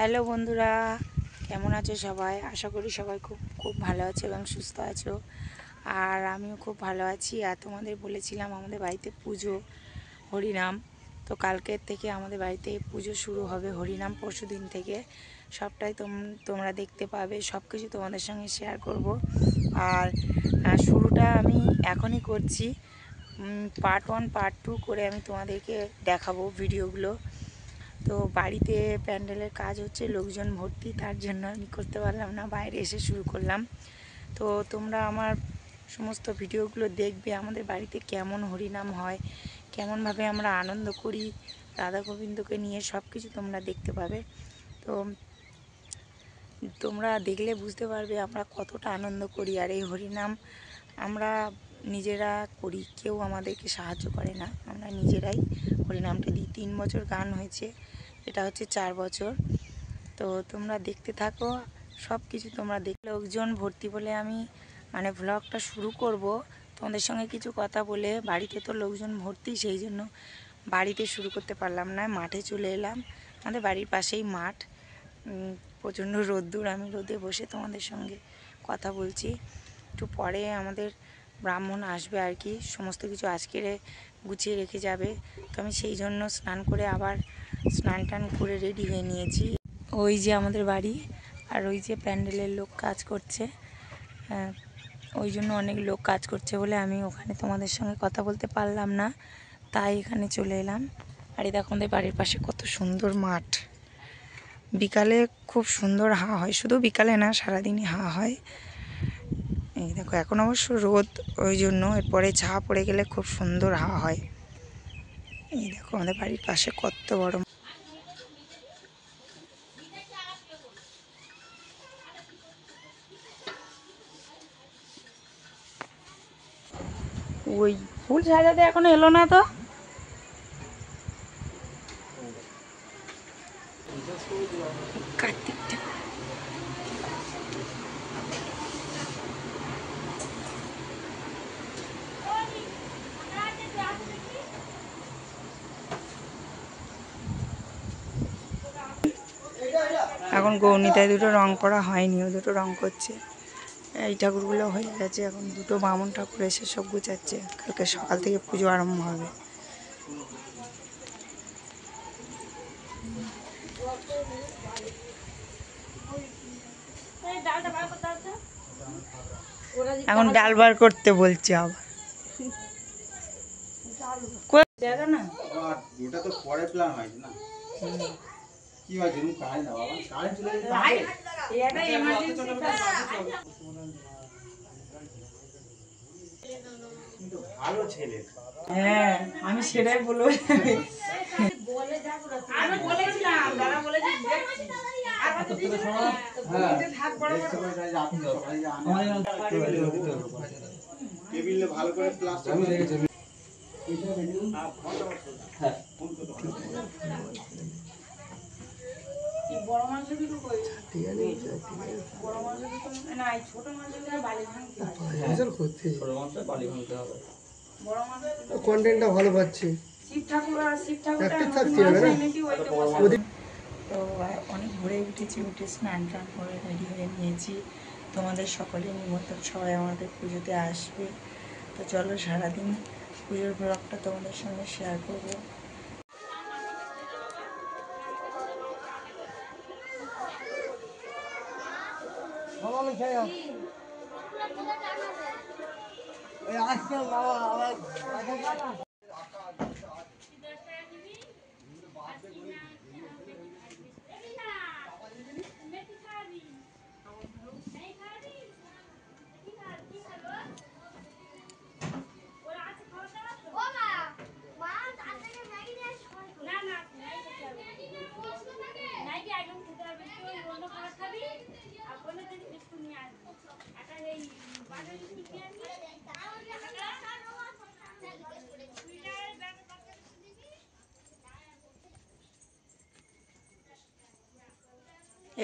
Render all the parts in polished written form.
Hello বন্ধুরা, কেমন আছো সবাই? আশা করি সবাই খুব খুব ভালো আছো এবং সুস্থ আছো। আর আমিও খুব ভালো আছি। আর তোমাদের বলেছিলাম আমাদের বাড়িতে পুজো, হরিনাম। তো কালকের থেকে আমাদের বাড়িতে পুজো শুরু হবে, হরিনাম পরশু দিন থেকে। সবটাই তোমরা দেখতে পাবে, সব কিছু তোমাদের সঙ্গে শেয়ার করব। আর শুরুটা আমি এখনই করছি, পার্ট 1 পার্ট 2 করে আমি তোমাদেরকে দেখাবো ভিডিওগুলো। তো বাড়িতে প্যান্ডেলের কাজ হচ্ছে, লোকজন ভর্তি, তার জন্য আমি করতে পারলাম না, বাইরে এসে শুরু করলাম। তো তোমরা আমার সমস্ত ভিডিওগুলো দেখবে, আমাদের বাড়িতে কেমন হরিনাম হয়, কেমনভাবে আমরা আনন্দ করি রাধা গোবিন্দকে নিয়ে, সব কিছু তোমরা দেখতে পাবে। তো তোমরা দেখলে বুঝতে পারবে আমরা কতটা আনন্দ করি। আর এই হরিনাম আমরা নিজেরা করি, কেউ আমাদেরকে সাহায্য করে না, আমরা নিজেরাই হরিনামটা দিই। 3 বছর গান হয়েছে, এটা হচ্ছে 4 বছর। তো তোমরা দেখতে থাকো, সব কিছু তোমরা দেখ। লোকজন ভর্তি বলে আমি ভ্লগটা শুরু করব তোমাদের সঙ্গে কিছু কথা বলে। বাড়িতে তো লোকজন ভর্তি, সেই জন্য বাড়িতে শুরু করতে পারলাম না, মাঠে চলে এলাম। আমাদের বাড়ির পাশেই মাঠ, প্রচণ্ড রোদ্দুর, আমি রোদে বসে তোমাদের সঙ্গে কথা বলছি। একটু পরে আমাদের ব্রাহ্মণ আসবে আর কি, সমস্ত কিছু আজকের গুছিয়ে রেখে যাবে। তো আমি সেই জন্য স্নান করে আবার স্নান টান করে রেডি হয়ে নিয়েছি। ওই যে আমাদের বাড়ি, আর ওই যে প্যান্ডেলের লোক কাজ করছে, ওই জন্য অনেক লোক কাজ করছে বলে আমি ওখানে তোমাদের সঙ্গে কথা বলতে পারলাম না, তাই এখানে চলে এলাম। আর এই দেখো আমাদের বাড়ির পাশে কত সুন্দর মাঠ, বিকালে খুব সুন্দর হাওয়া হয়, শুধু বিকালে না সারাদিনই হাওয়া হয়। এই দেখো এখন অবশ্য রোদ, ওই জন্য এরপরে ছা পড়ে গেলে খুব সুন্দর হাওয়া হয়। এই দেখো আমাদের বাড়ির পাশে কত বড়। ওই ফুল সাজাতে এখনো এলো না তো। কার্তিকটা এখন গৌনিতায় দুটো রং করা হয়নি, ও দুটো রং করছে। এই ঠাকুরগুলো হয়ে গেছে, এখন দুটো বামুন ঠাকুর এসে সব গুছাচ্ছে, কালকে সকাল থেকে পুজো আরম্ভ হবে। এখন ডাল বার করতে বলছে আবার। জায়গা না, ওটা তো পরে প্ল্যান হয়েছে না। কি হয়েছে তুমি কাজ না বাবা, কাজ চলে যেতে এটা এমার্জেন্সি কিন্তু ভালো ছেলে। হ্যাঁ, আমি সেটাই বলবো। আমি বলেছিলাম, দাদা বলেছি দেখছি। আর কত দিন থাক বড় বড়। টেবিলে ভালো করে প্লাস্টার করে রেখেছে। বড় মাংস দুটো কই? বড় মাংস দুটো না, এই ছোট মাংসগুলো বালি ভাঙতে হবে। ছোট মাংস বালি ভাঙতে হবে। বড় মাংস কন্টেন্টটা ভালো পাচ্ছি। শিব ঠাকুর আর শিব ঠাকুরটা একটু নতুন থাকতে মাংস হবে না? এনেছি, ওইটা তো অনেক ভোরে উঠেছি, উঠে স্নান টান করে রেডি হয়ে নিয়েছি। তোমাদের সকলের নিমন্ত্রণ, সবাই আমাদের পুজোতে আসবে। তো চলো সারাদিন পুজোর ব্লগটা তোমাদের সঙ্গে শেয়ার করবো।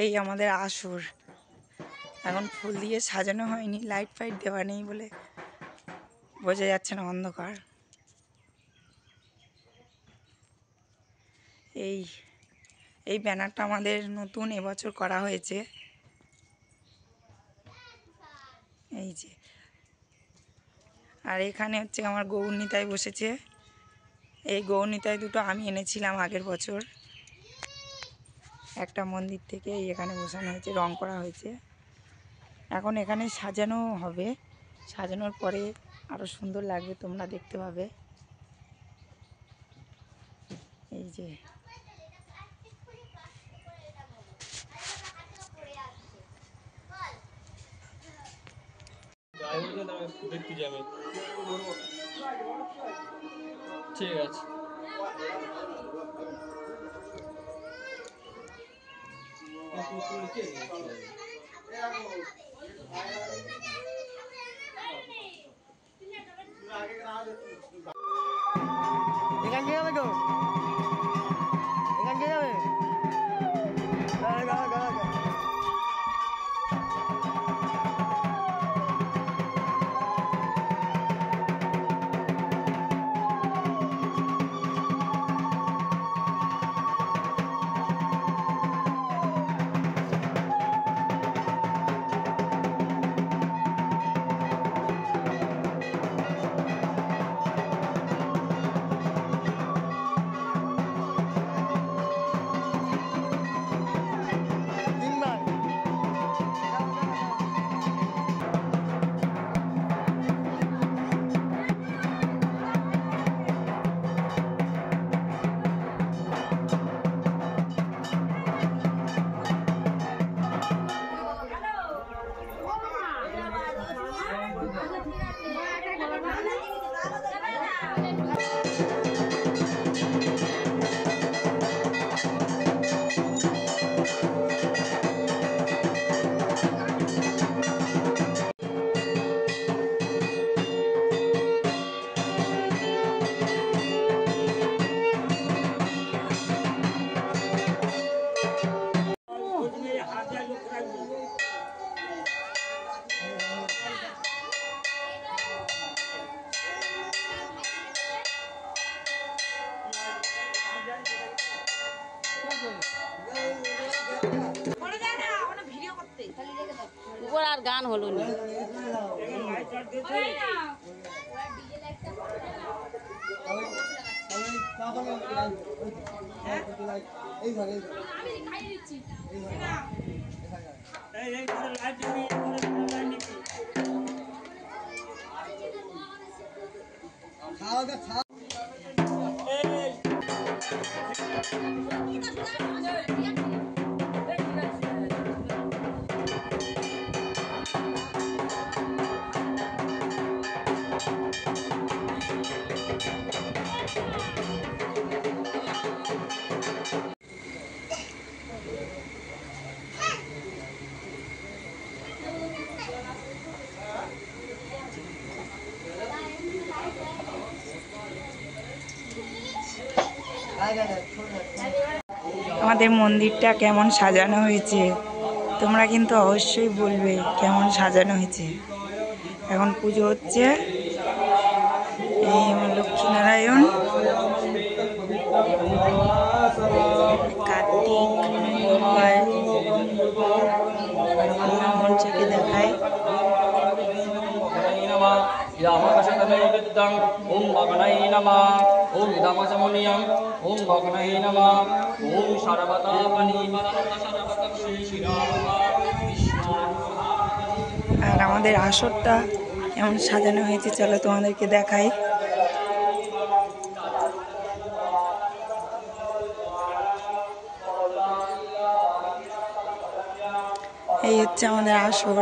এই আমাদের আসর, এখন ফুল দিয়ে সাজানো হয়নি, লাইট ফাইট দেওয়া নেই বলে বোঝা যাচ্ছে না, অন্ধকার। এই এই ব্যানারটা আমাদের নতুন এবছর করা হয়েছে। এই যে, আর এখানে হচ্ছে আমার গৌরনিতাই বসেছে। এই গৌরনিতাই দুটো আমি এনেছিলাম আগের বছর একটা মন্দির থেকে। এই এখানে বসানো হয়েছে, রং করা হয়েছে। এখন এখানে সাজানো হবে, সাজানোর পরে আরো সুন্দর লাগবে, তোমরা দেখতে পাবে। এই যে ঠিক আছে। এখান থেকে যাবে তো, এখান থেকে যাবে। উপর আর গান হলো না। আমাদের মন্দিরটা কেমন সাজানো হয়েছে তোমরা কিন্তু অবশ্যই বলবে কেমন সাজানো হয়েছে। এখন পুজো হচ্ছে, এই আমার লক্ষ্মীনারায়ণ, কার্তিক, মঞ্চকে দেখায়। ওম ভগনাই নমঃ, ওম ইদমসমনিয়ম, ওম ভগনাই নমঃ, ওম সর্বতাপনি সর্বতম শ্রী শ্রীরাম কৃষ্ণ। আর আমাদের আসরটা কেমন সাজানো হয়েছে চলো তোমাদেরকে দেখাই। এই হচ্ছে আমাদের আসর।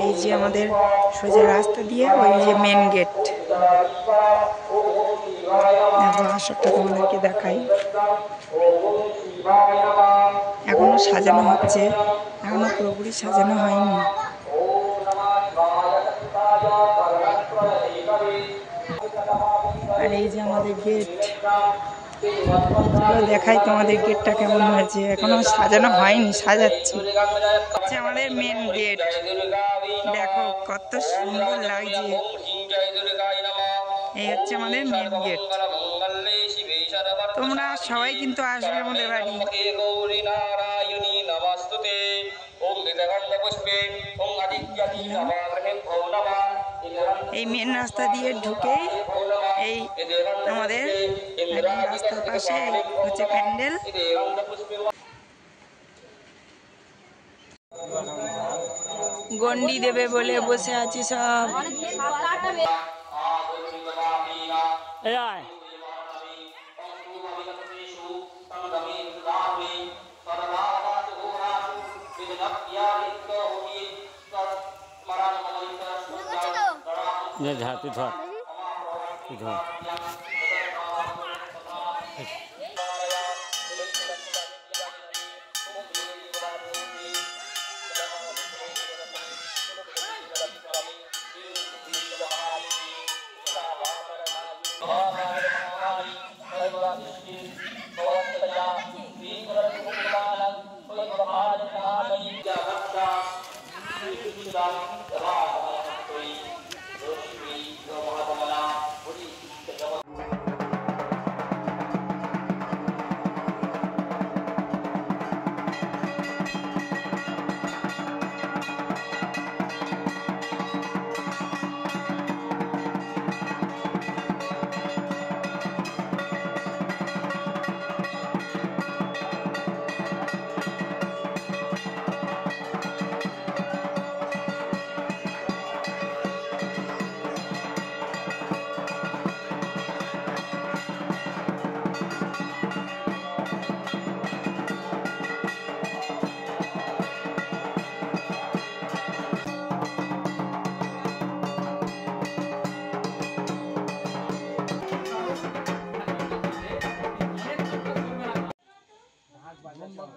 এই যে আমাদের সোজা রাস্তা দিয়ে ওই যে মেন গেট। দেখো আসরটা তোমাদেরকে দেখাই। এখনো সাজানো হচ্ছে, এখনো পুরোপুরি সাজানো হয়নি। আর এই যে আমাদের গেট, চলো দেখাই তোমাদের গেটটা কেমন হয়েছে। এখনো সাজানো হয়নি, সাজাচ্ছি। হচ্ছে আমাদের মেন গেট, দেখো কত সুন্দর লাগছে। এই হচ্ছে আমাদের মেন গেট। তোমরা সবাই কিন্তু আসবে আমাদের বাড়ি। এই মেন রাস্তা দিয়ে ঢুকেই এই আমাদের রাস্তার পাশে হচ্ছে প্যান্ডেল। গন্ডি দেবে বলে বসে আছি সব।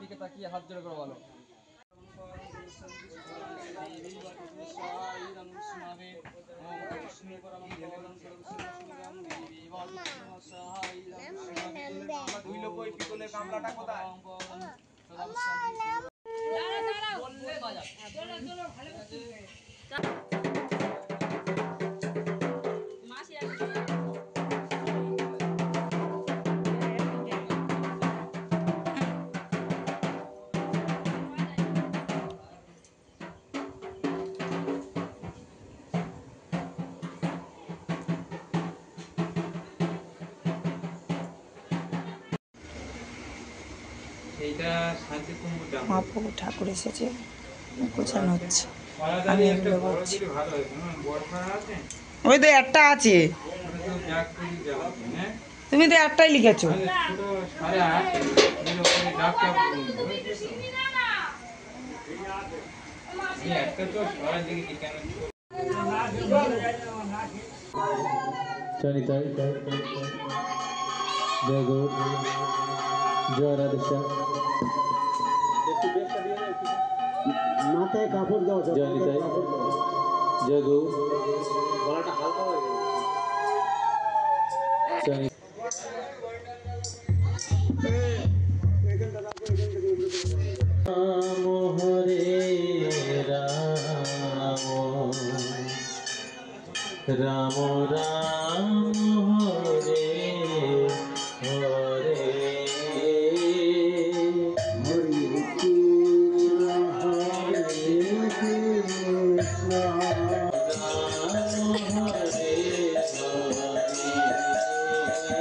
দিকে তাকিয়ে হাত জোড় করে বলো। মহাপ্রভু ঠাকুর এসেছে, গোছানো হচ্ছে। আমি এগুলো বলছি, ওই তো একটা আছে, তুমি তো একটাই লিখেছো। মাথায় কাপড় দাও, জয় গো গলাটা হালকা হয়ে গেছে। রাম হরে রাম, রাম রাম হরে হরে, হরে কৃষ্ণ হরে কৃষ্ণ, রাম হরে হরে,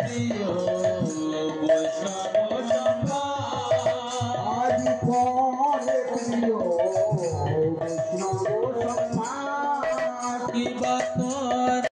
প্রিয় বৈষ্ণব সম্ভার